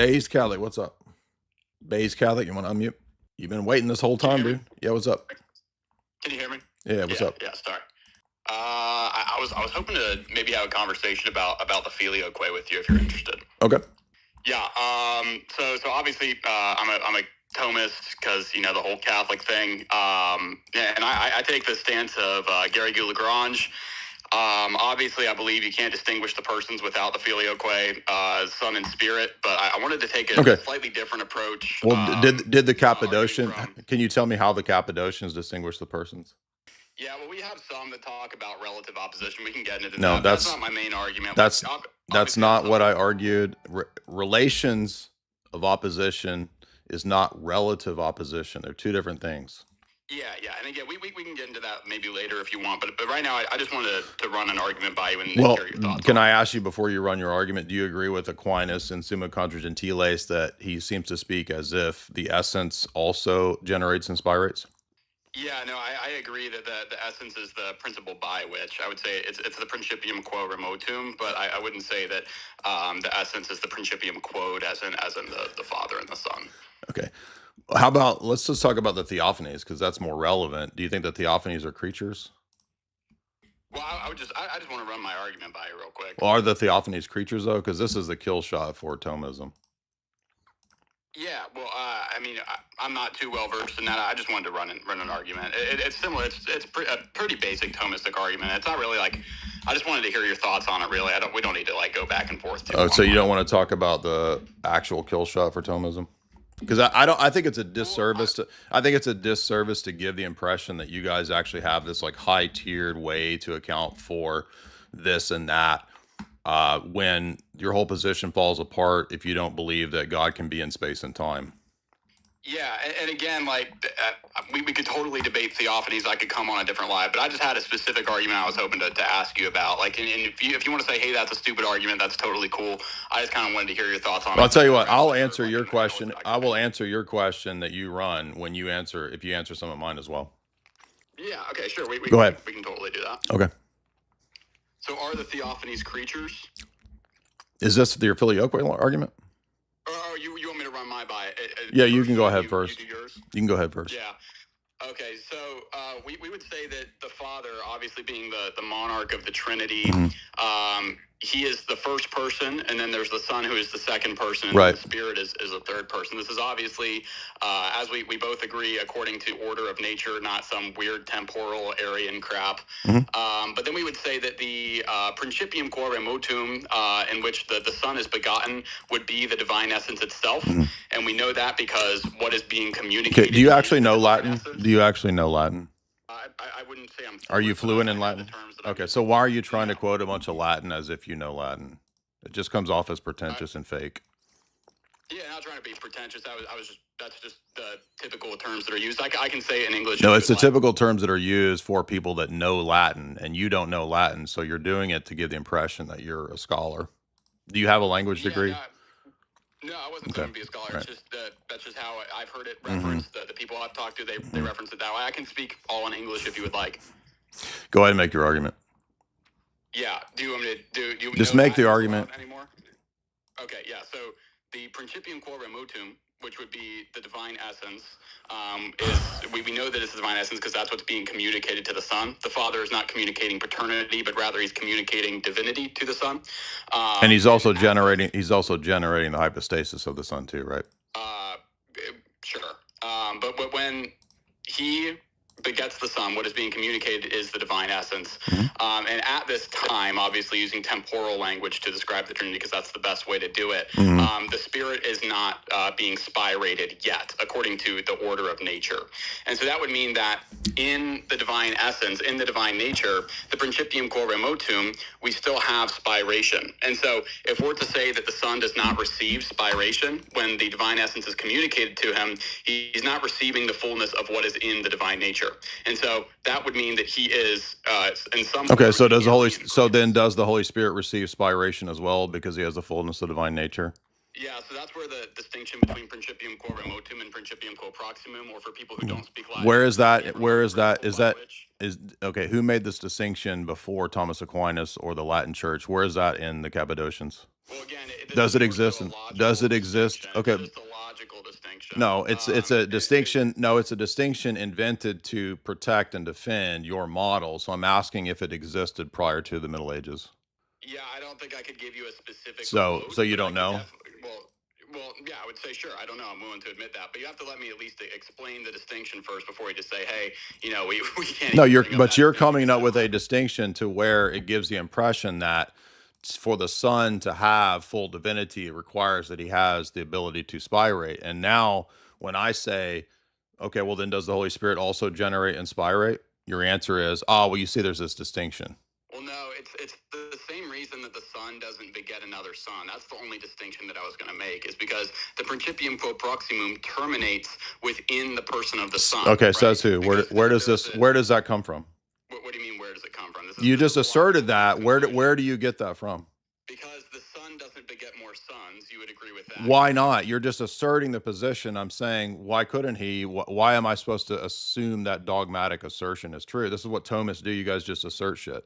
Bayes Catholic, what's up? Bayes Catholic, you want to unmute? You've been waiting this whole Can you time, hear me? dude. Yeah, what's up? Can you hear me? Yeah, what's up? Yeah, sorry. I was hoping to maybe have a conversation about the filioque with you if you're interested. Okay. Yeah. So obviously, I'm a Thomist because the whole Catholic thing. And I take the stance of Gary Lagrange. Obviously, I believe you can't distinguish the persons without the filioque, Son and Spirit. But I wanted to take a slightly different approach. Well, did the Cappadocian? Can you tell me how the Cappadocians distinguish the persons? Yeah, well, we have some that talk about relative opposition. We can get into that. No, that's not my main argument. That's not what I argued. Relations of opposition is not relative opposition. They're two different things. Yeah, and again, we can get into that maybe later if you want. But right now, I just wanted to run an argument by you and hear your thoughts. Can I ask you before you run your argument? Do you agree with Aquinas in Summa Contra Gentiles that he seems to speak as if the essence also generates and spirates? Yeah, no, I agree that the essence is the principle by which I would say it's the principium quo remotum, but I wouldn't say that the essence is the principium quod as in the Father and the Son. Okay. How about let's just talk about the theophanies because that's more relevant. Do you think the theophanies are creatures? Well, I just want to run my argument by you real quick. Well, are the theophanies creatures though? Because this is the kill shot for Thomism. Yeah, well, I'm not too well versed in that. I just wanted to run an argument. It's similar. It's a pretty basic Thomistic argument. It's not really like I just wanted to hear your thoughts on it. Really, we don't need to like go back and forth. So you don't want to talk about the actual kill shot for Thomism? Because I think it's a disservice to give the impression that you guys actually have this like high tiered way to account for this and that. When your whole position falls apart if you don't believe that God can be in space and time. Yeah, and again, like we could totally debate theophanies. I could come on a different live, but I just had a specific argument I was hoping to ask you about. Like, and if you want to say, hey, that's a stupid argument, that's totally cool. I just kind of wanted to hear your thoughts on it. I'll tell you what, I'll answer your question. I will answer your question that you run when you answer, if you answer some of mine as well. Yeah, okay, sure. Go ahead. We can totally do that. Okay. So are the theophanies creatures? Is this your filioque argument? Or you want me to run my by? Yeah, you can go ahead first. You do yours? You can go ahead first. Yeah. Okay, so we would say that the Father, obviously being the monarch of the Trinity, he is the first person, and then there's the Son who is the second person, and the Spirit is a third person. This is obviously, as we both agree, according to order of nature, not some weird temporal Arian crap. But then we would say that the principium quo remotum, in which the Son is begotten, would be the divine essence itself. And we know that because what is being communicated. Okay, do you actually know Latin? Do you actually know Latin? I wouldn't say I'm fluent. Are you fluent in Latin? Okay, so why are you trying to quote a bunch of Latin as if you know Latin? It just comes off as pretentious and fake. Yeah, not trying to be pretentious. That's just the typical terms that are used. I can say it in English. No, it's the typical terms that are used for people that know Latin, and you don't know Latin, so you're doing it to give the impression that you're a scholar. Do you have a language degree? No, I wasn't trying to be a scholar. Right. It's just that's just how I've heard it referenced. The people I've talked to, they reference it that way. I can speak all in English if you would like. Go ahead and make your argument. Yeah. Do you want me to do? Just make the argument anymore. Okay. Yeah. So the principium quo remotum, which would be the divine essence, we know that it's the divine essence because that's what's being communicated to the Son. The Father is not communicating paternity, but rather he's communicating divinity to the Son. And he's also generating the hypostasis of the Son too, right? Sure. But when he begets the Son, what is being communicated is the divine essence. And at this time, obviously using temporal language to describe the Trinity, because that's the best way to do it, the Spirit is not being spirated yet, according to the order of nature. And so that would mean that in the divine essence, in the divine nature, the principium quo remotum, we still have spiration. And so if we're to say that the Son does not receive spiration when the divine essence is communicated to him, he's not receiving the fullness of what is in the divine nature. And so that would mean that he is in some way. Okay, so does the Holy Spirit receive spiration as well because he has the fullness of divine nature? Yeah, so that's where the distinction between principium quo remotum and principium quo proximum, or for people who don't speak Latin. Where is that? Okay, who made this distinction before Thomas Aquinas or the Latin Church? Where is that in the Cappadocians? Well, again, Does it exist? Does it exist? Okay. It's just a logical distinction. No, it's a distinction. No, it's a distinction invented to protect and defend your model. So I'm asking if it existed prior to the Middle Ages. Yeah, I don't think I could give you a specific. So quote, so you don't know? Well, yeah, I would say sure. I don't know. I'm willing to admit that, but you have to let me at least explain the distinction first before you just say, hey, we can't. No, you're coming up with a distinction to where it gives the impression that for the Son to have full divinity, it requires that he has the ability to spirate. And now, when I say, okay, well, then does the Holy Spirit also generate and spirate? Your answer is, well, you see, there's this distinction. Well, no, it's the same reason that the Son doesn't beget another Son. That's the only distinction that I was going to make, is because the Principium quo proximum terminates within the person of the Son. Okay, right? says who? Where does that come from? What do you mean? Where does it come from? You just asserted that. Where do you get that from? Because the Son doesn't beget more sons. You would agree with that? Why not? You're just asserting the position. I'm saying, why couldn't he? Why am I supposed to assume that dogmatic assertion is true? This is what Thomists do. You guys just assert shit.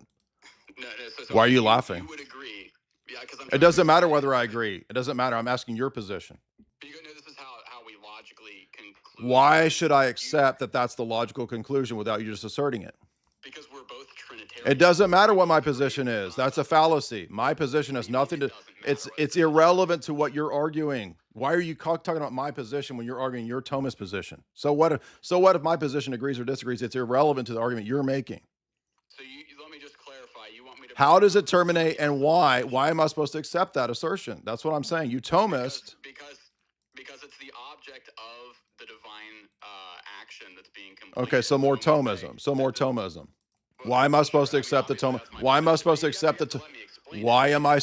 No, why are you laughing? You would agree. Yeah, because it doesn't matter whether I agree. It doesn't matter. I'm asking your position. This is how we logically conclude. Why should I accept that that's the logical conclusion without you just asserting it? Because we're both Trinitarian. It doesn't matter what my position is. That's a fallacy. My position has nothing to. It's irrelevant to what you're arguing. Why are you talking about my position when you're arguing your Thomist position? So what if my position agrees or disagrees? It's irrelevant to the argument you're making. So let me just clarify. You want me to? How does it terminate, and why? Why am I supposed to accept that assertion? That's what I'm saying. You Thomist. Because it's the object of the divine action that's being completed. Okay, so more Thomism. More Thomism. Why am I supposed to accept the Thomism? Why am I supposed to accept the? Why am I?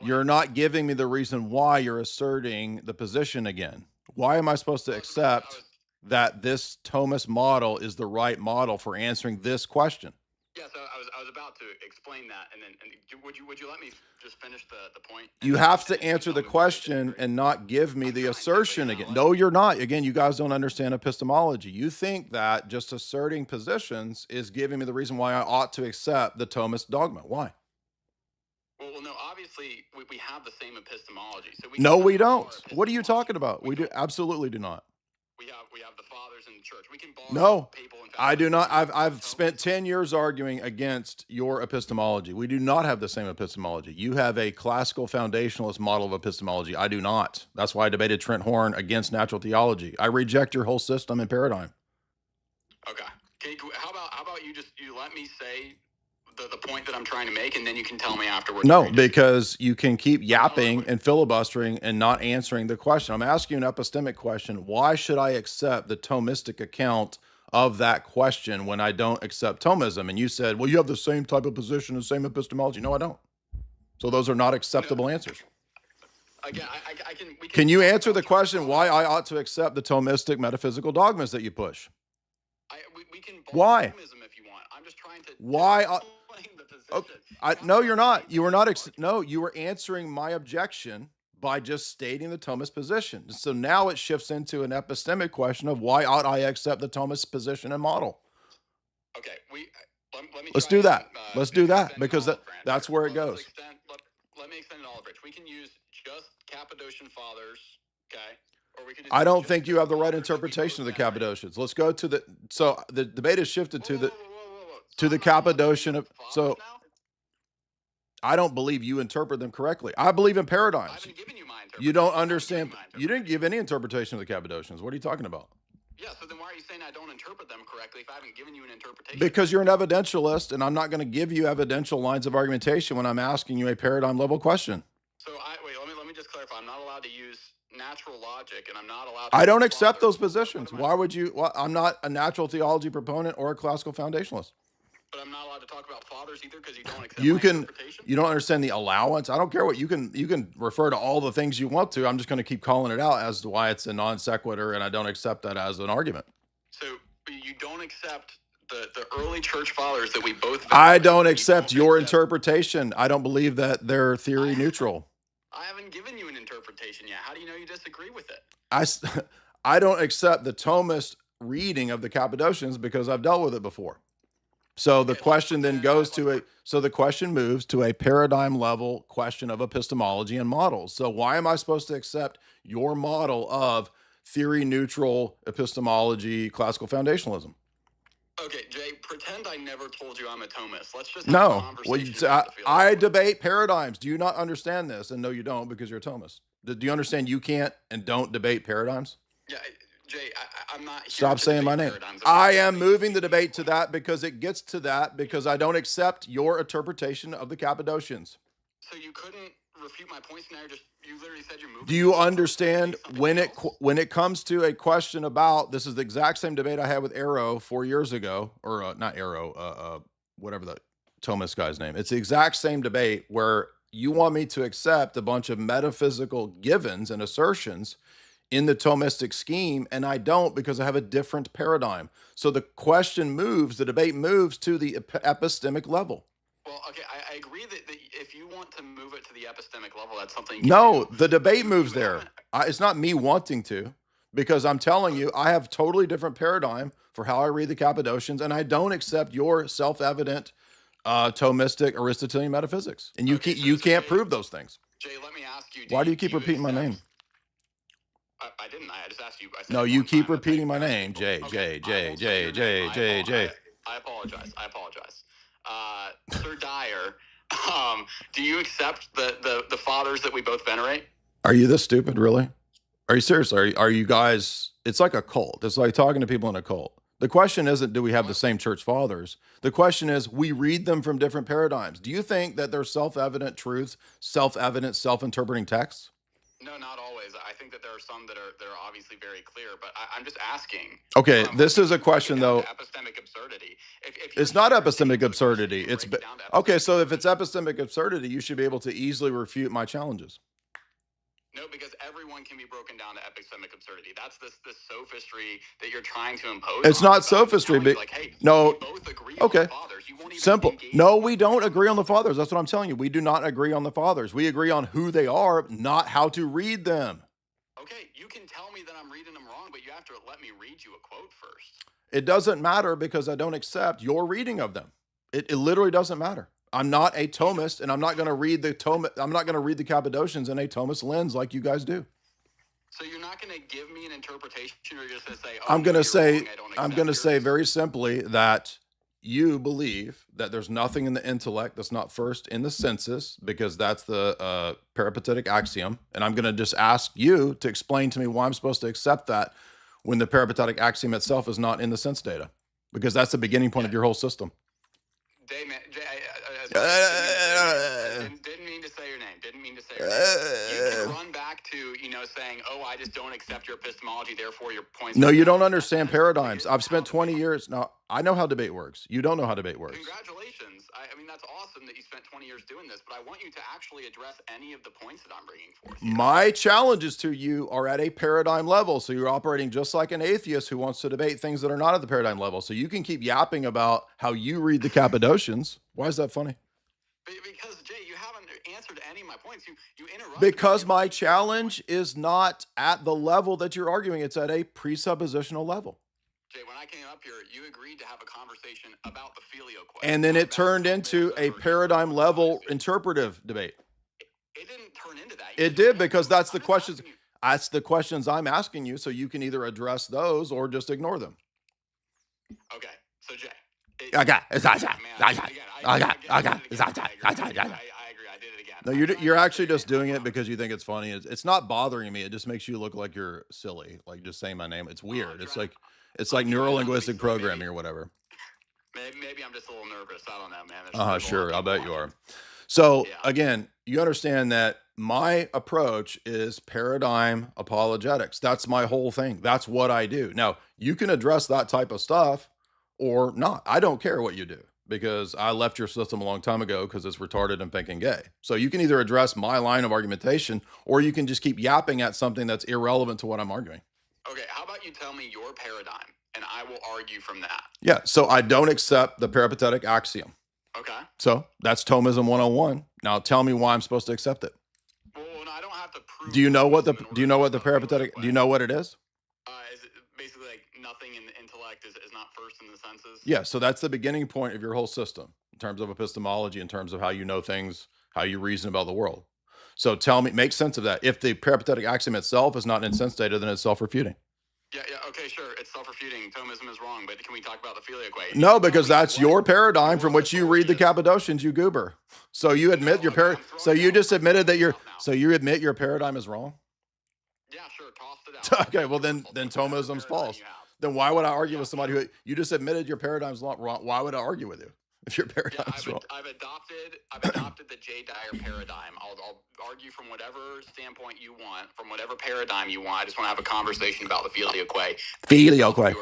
You're not giving me the reason why you're asserting the position again. Why am I supposed to accept that this Thomist model is the right model for answering this question? Yes, I was about to explain that, and would you let me just finish the point? You have to answer the question and not give me the assertion again. No, you're not. Again, you guys don't understand epistemology. You think that just asserting positions is giving me the reason why I ought to accept the Thomist dogma. Why? Well, no. Obviously, we have the same epistemology. So we don't. What are you talking about? We absolutely do not. We have the fathers in the church. We can borrow. No, I do not. I've spent 10 years arguing against your epistemology. We do not have the same epistemology. You have a classical foundationalist model of epistemology. I do not. That's why I debated Trent Horn against natural theology. I reject your whole system and paradigm. Okay. How about you let me say the point that I'm trying to make, and then you can tell me afterwards. No, because you can keep yapping and filibustering and not answering the question. I'm asking you an epistemic question. Why should I accept the Thomistic account of that question when I don't accept Thomism? And you said, well, you have the same type of position, the same epistemology. No, I don't. So those are not acceptable answers. Again, can you answer the question why I ought to accept the Thomistic metaphysical dogmas that you push? We can why? Thomism if you want. I'm just trying to. Why? No, you're not. You were not. No, you were answering my objection by just stating the Thomist position. So now it shifts into an epistemic question of why ought I accept the Thomist position and model? Okay, let's do that. Let's do that because that's where it goes. Let me extend it all, Rich. We can use just Cappadocian fathers, okay? Or we can. I don't think you have the right interpretation of the Cappadocians. Let's go to the. So the debate has shifted to the Cappadocian. So. I don't believe you interpret them correctly. I believe in paradigms. I haven't given you my interpretation. You don't understand. You didn't give any interpretation of the Cappadocians. What are you talking about? Yeah, so then why are you saying I don't interpret them correctly if I haven't given you an interpretation? Because you're an evidentialist, and I'm not going to give you evidential lines of argumentation when I'm asking you a paradigm level question. So let me just clarify. I'm not allowed to use natural logic, and I'm not allowed to. I don't accept those positions. Why would you? Well, I'm not a natural theology proponent or a classical foundationalist. But I'm not allowed to talk about fathers either because you don't accept my interpretation? You don't understand the allowance. I don't care what you can refer to all the things you want to. I'm just going to keep calling it out as to why it's a non sequitur, and I don't accept that as an argument. So you don't accept the early church fathers that we both. I don't accept your interpretation. I don't believe that they're theory neutral. I haven't given you an interpretation yet. How do you know you disagree with it? I don't accept the Thomist reading of the Cappadocians because I've dealt with it before. So the question then goes to the question moves to a paradigm level question of epistemology and models. So why am I supposed to accept your model of theory neutral epistemology, classical foundationalism? Okay, Jay, pretend I never told you I'm a Thomist. Let's just have a No, conversation about the field. I debate paradigms. Do you not understand this? And no, you don't, because you're a Thomist. Do you understand you can't and don't debate paradigms? Yeah, Jay, I'm not here Stop to saying debate my name. paradigms. I am moving the debate to that because it gets to that because I don't accept your interpretation of the Cappadocians. So you couldn't refute my points now? You literally said you're moving. Do you understand when it comes to a question about, this is the exact same debate I had with Arrow 4 years ago, or not Arrow, whatever the Thomist guy's name. It's the exact same debate where you want me to accept a bunch of metaphysical givens and assertions in the Thomistic scheme, and I don't because I have a different paradigm. So the debate moves to the epistemic level. Well, okay, I agree that if you want to move it to the epistemic level, that's something. No, the debate moves there. It's not me wanting to, because I'm telling you, I have totally different paradigm for how I read the Cappadocians, and I don't accept your self-evident Thomistic Aristotelian metaphysics, and you can't prove those things. Jay, let me ask you. Why do you keep repeating my name? I didn't. I just asked you. No, you keep repeating my name, Jay. I apologize. Sir Dyer, do you accept the fathers that we both venerate? Are you this stupid, really? Are you serious? Are you guys, it's like a cult. It's like talking to people in a cult. The question isn't, do we have the same church fathers? The question is, we read them from different paradigms. Do you think that they're self-evident truths, self-evident, self-interpreting texts? No, not always. I think that there are some that are obviously very clear, but I'm just asking. Okay, this is a question though. Epistemic absurdity. It's not epistemic absurdity. It's okay. So if it's epistemic absurdity, you should be able to easily refute my challenges. No, because everyone can be broken down to epistemic absurdity. That's this sophistry that you're trying to impose. It's not sophistry, but like, hey, no. we both agree Okay. on the fathers. You won't even Simple. No, we don't agree on the fathers. That's what I'm telling you. We do not agree on the fathers. We agree on who they are, not how to read them. Okay, you can tell me that I'm reading them wrong, but you have to let me read you a quote first. It doesn't matter because I don't accept your reading of them. It literally doesn't matter. I'm not a Thomist, and I'm not going to read the Cappadocians in a Thomist lens like you guys do. So you're not going to give me an interpretation, or you're just going to say, "Oh, I'm going to say very simply that you believe that there's nothing in the intellect that's not first in the senses, because that's the peripatetic axiom. And I'm going to just ask you to explain to me why I'm supposed to accept that when the peripatetic axiom itself is not in the sense data, because that's the beginning point of your whole system. Jay, didn't mean to say your name. You can run back to, saying, "Oh, I just don't accept your epistemology, therefore your points." No, you don't understand paradigms. I've spent 20 years. Now, I know how debate works. You don't know how debate works. Congratulations. I mean, that's awesome that you spent 20 years doing this, but I want you to actually address any of the points that I'm bringing forth here. My challenges to you are at a paradigm level. So you're operating just like an atheist who wants to debate things that are not at the paradigm level. So you can keep yapping about how you read the Cappadocians. Why is that funny? Because, Jay, you haven't answered any of my points. You interrupted. Because my challenge is not at the level that you're arguing. It's at a presuppositional level. Jay, when I came up here, you agreed to have a conversation about the filio question. And then it turned into a paradigm level interpretive debate. It didn't turn into that. It did, because that's the questions. That's the questions I'm asking you. So you can either address those or just ignore them. Okay. So, Jay. I agree. I did it again. No, you're actually just doing it because you think it's funny. It's not bothering me. It just makes you look like you're silly, like just saying my name. It's weird. It's like neurolinguistic programming or whatever. Maybe I'm just a little nervous. I don't know, man. Sure. I'll bet you are. So again, you understand that my approach is paradigm apologetics. That's my whole thing. That's what I do. Now, you can address that type of stuff or not. I don't care what you do, because I left your system a long time ago because it's retarded and thinking gay. So you can either address my line of argumentation, or you can just keep yapping at something that's irrelevant to what I'm arguing. Okay, how about you tell me your paradigm, and I will argue from that. Yeah, so I don't accept the peripatetic axiom. Okay. So that's Thomism 101. Now tell me why I'm supposed to accept it. Well, I don't have to prove. Do you know what the peripatetic? Do you know what it is? Is it basically like nothing in the intellect intellect is not first in the senses? Yeah, so that's the beginning point of your whole system in terms of epistemology, in terms of how you know things, how you reason about the world. So tell me, make sense of that. If the peripatetic axiom itself is not an insense data, then it's self-refuting. Yeah, okay, sure. It's self-refuting. Thomism is wrong, but can we talk about the filioque? No, because that's your paradigm from which you read the Cappadocians, you goober. So you admit so you just admitted that so you admit your paradigm is wrong? Yeah, sure. Tossed it out. Okay, well then Thomism's false. Then why would I argue with somebody who you just admitted your paradigm's not wrong? Why would I argue with you if your paradigm's wrong? I've adopted the J. Dyer paradigm. I'll argue from whatever standpoint you want, from whatever paradigm you want. I just want to have a conversation about the filioque. Filioque.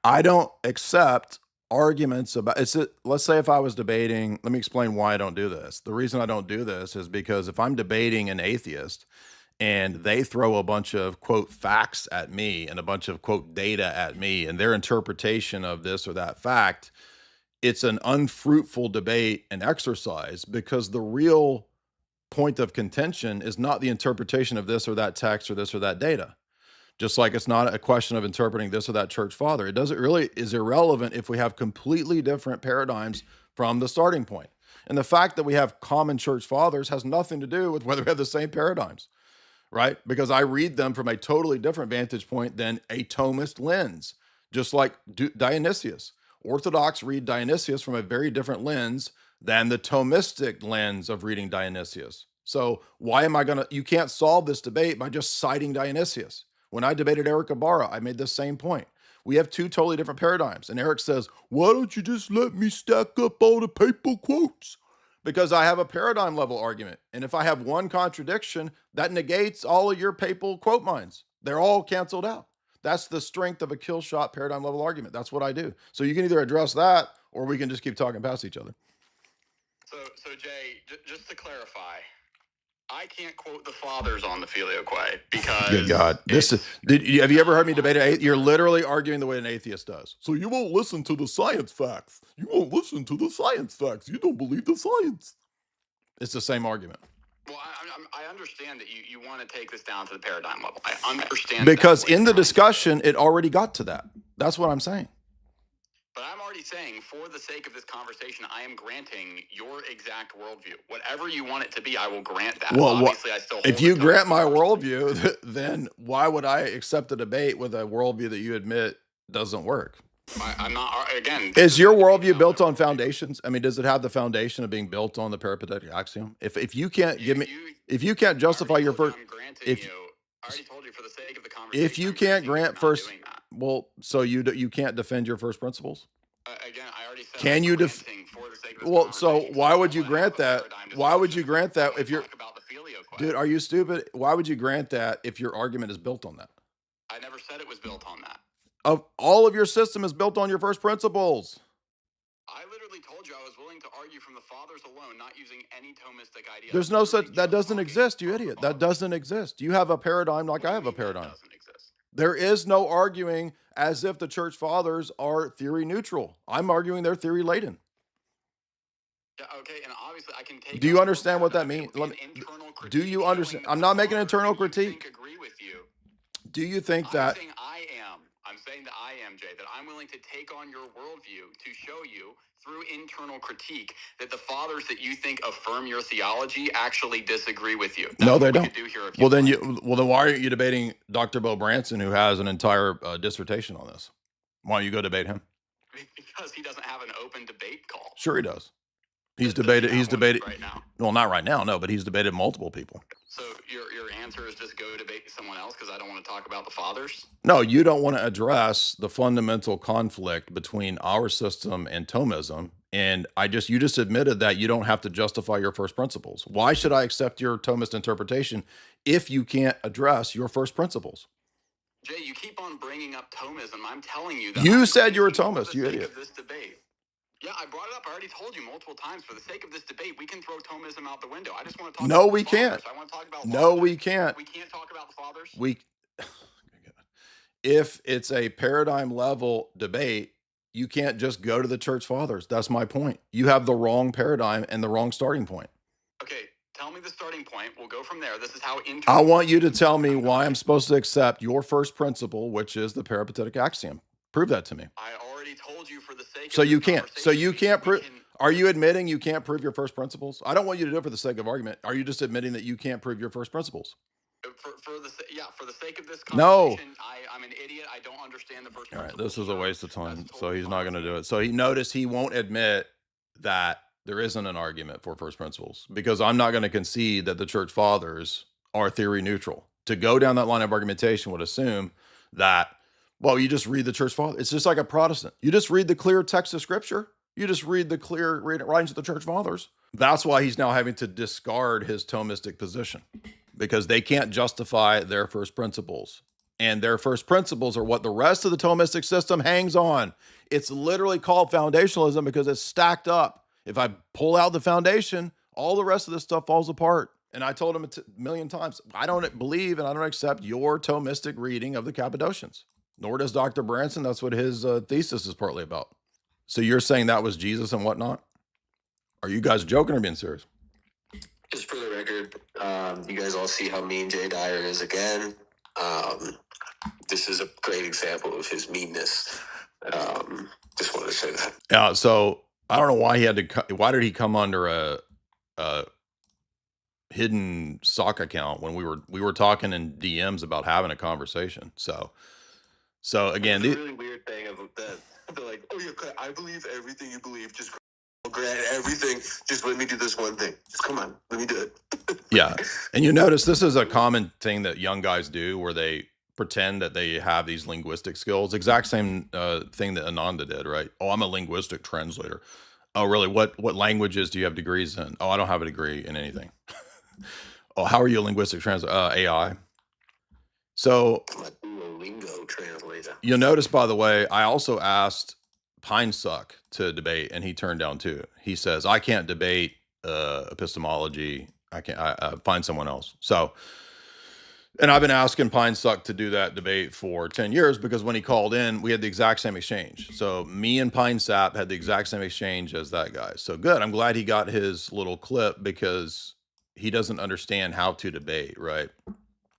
I don't accept arguments about let's say if I was debating, let me explain why I don't do this. The reason I don't do this is because if I'm debating an atheist and they throw a bunch of quote facts at me and a bunch of quote data at me and their interpretation of this or that fact, it's an unfruitful debate and exercise, because the real point of contention is not the interpretation of this or that text or this or that data. Just like it's not a question of interpreting this or that church father. It doesn't really is irrelevant if we have completely different paradigms from the starting point. And the fact that we have common church fathers has nothing to do with whether we have the same paradigms, right? Because I read them from a totally different vantage point than a Thomist lens, just like Dionysius. Orthodox read Dionysius from a very different lens than the Thomistic lens of reading Dionysius. So why am I you can't solve this debate by just citing Dionysius. When I debated Eric Ibarra, I made the same point. We have two totally different paradigms. And Eric says, why don't you just let me stack up all the papal quotes? Because I have a paradigm level argument. And if I have one contradiction, that negates all of your papal quote mines. They're all canceled out. That's the strength of a kill shot paradigm level argument. That's what I do. So you can either address that or we can just keep talking past each other. So Jay, just to clarify, I can't quote the fathers on the filioque because... Good God. Have you ever heard me debate it? You're literally arguing the way an atheist does. So you won't listen to the science facts. You won't listen to the science facts. You don't believe the science. It's the same argument. Well, I understand that you want to take this down to the paradigm level. I understand. Because in the discussion, it already got to that. That's what I'm saying. But I'm already saying, for the sake of this conversation, I am granting your exact worldview. Whatever you want it to be, I will grant that. Well, obviously, I still hold if you grant my worldview, then why would I accept a debate with a worldview that you admit doesn't work? I'm not, again... Is your worldview built on foundations? I mean, does it have the foundation of being built on the peripatetic axiom? If you can't if you can't justify your first... I already told you for the sake of the conversation... If you can't grant first... Well, so you can't defend your first principles? Again, I already said... Can you Well, so why would you grant that? Why would you grant that if you're... Dude, are you stupid? Why would you grant that if your argument is built on that? I never said it was built on that. All of your system is built on your first principles. I literally told you I was willing to argue from the fathers alone, not using any Thomistic idea. There's no such... That doesn't exist, you idiot. That doesn't exist. You have a paradigm like I have a paradigm. That doesn't exist. There is no arguing as if the church fathers are theory neutral. I'm arguing they're theory laden. Yeah, okay, and obviously I can take... Do you understand what that means? Do you understand? I'm not making an internal critique. Agree with you. Do you think that... I'm saying that I am, Jay, that I'm willing to take on your worldview to show you through internal critique that the fathers that you think affirm your theology actually disagree with you. That's no, they don't. Well, then why aren't you debating Dr. Bo Branson, who has an entire dissertation on this? Why don't you go debate him? Because he doesn't have an open debate call. Sure, he does. He's debated right now. Well, not right now, no, but he's debated multiple people. So your answer is just go debate someone else because I don't want to talk about the fathers? No, you don't want to address the fundamental conflict between our system and Thomism. And you just admitted that you don't have to justify your first principles. Why should I accept your Thomist interpretation if you can't address your first principles? Jay, you keep on bringing up Thomism. I'm telling you that. You said you were Thomist, you idiot. This debate. Yeah, I brought it up. I already told you multiple times. For the sake of this debate, we can throw Thomism out the window. I just want to talk about the fathers. I want to talk about fathers. No, we can't. We can't talk about the fathers? If it's a paradigm level debate, you can't just go to the church fathers. That's my point. You have the wrong paradigm and the wrong starting point. Okay, tell me the starting point. We'll go from there. This is how... I want you to tell me why I'm supposed to accept your first principle, which is the peripatetic axiom. Prove that to me. I So you can't. So conversation, you can't we prove. can- Are you admitting you can't prove your first principles? I don't want you to do it for the sake of argument. Are you just admitting that you can't prove your first principles? For the sake of this No. conversation, I'm an idiot. I don't understand the first All right, principles. this is a waste of time. That's So totally he's not fine. going to do it. So he noticed he won't admit that there isn't an argument for first principles because I'm not going to concede that the church fathers are theory neutral. To go down that line of argumentation would assume that, well, you just read the church fathers. It's just like a Protestant. You just read the clear text of scripture. You just read the clear writings of the church fathers. That's why he's now having to discard his Thomistic position because they can't justify their first principles. And their first principles are what the rest of the Thomistic system hangs on. It's literally called foundationalism because it's stacked up. If I pull out the foundation, all the rest of this stuff falls apart. And I told him a million times, I don't believe and I don't accept your Thomistic reading of the Cappadocians. Nor does Dr. Branson. That's what his thesis is partly about. So you're saying that was Jesus and whatnot? Are you guys joking or being serious? Just for the record, you guys all see how mean Jay Dyer is again. This is a great example of his meanness. Just wanted to say that. Yeah. So I don't know why he had to. Why did he come under a hidden sock account when we were talking in DMs about having a conversation? So again, It's a really weird thing of that. They're like, oh yeah, I believe everything you believe. Just grant everything. Just let me do this one thing. Just come on, let me do it. Yeah. And you notice this is a common thing that young guys do where they pretend that they have these linguistic skills. Exact same thing that Ananda did, right? Oh, I'm a linguistic translator. Oh, really? What languages do you have degrees in? Oh, I don't have a degree in anything. Oh, how are you a linguistic translator? AI. So I'm a Duolingo translator. you'll notice, by the way, I also asked Pine Suck to debate, and he turned down too. He says, I can't debate epistemology. I find someone else. So, and I've been asking Pine Suck to do that debate for 10 years because when he called in, we had the exact same exchange. So me and Pine Sap had the exact same exchange as that guy. So good. I'm glad he got his little clip because he doesn't understand how to debate, right?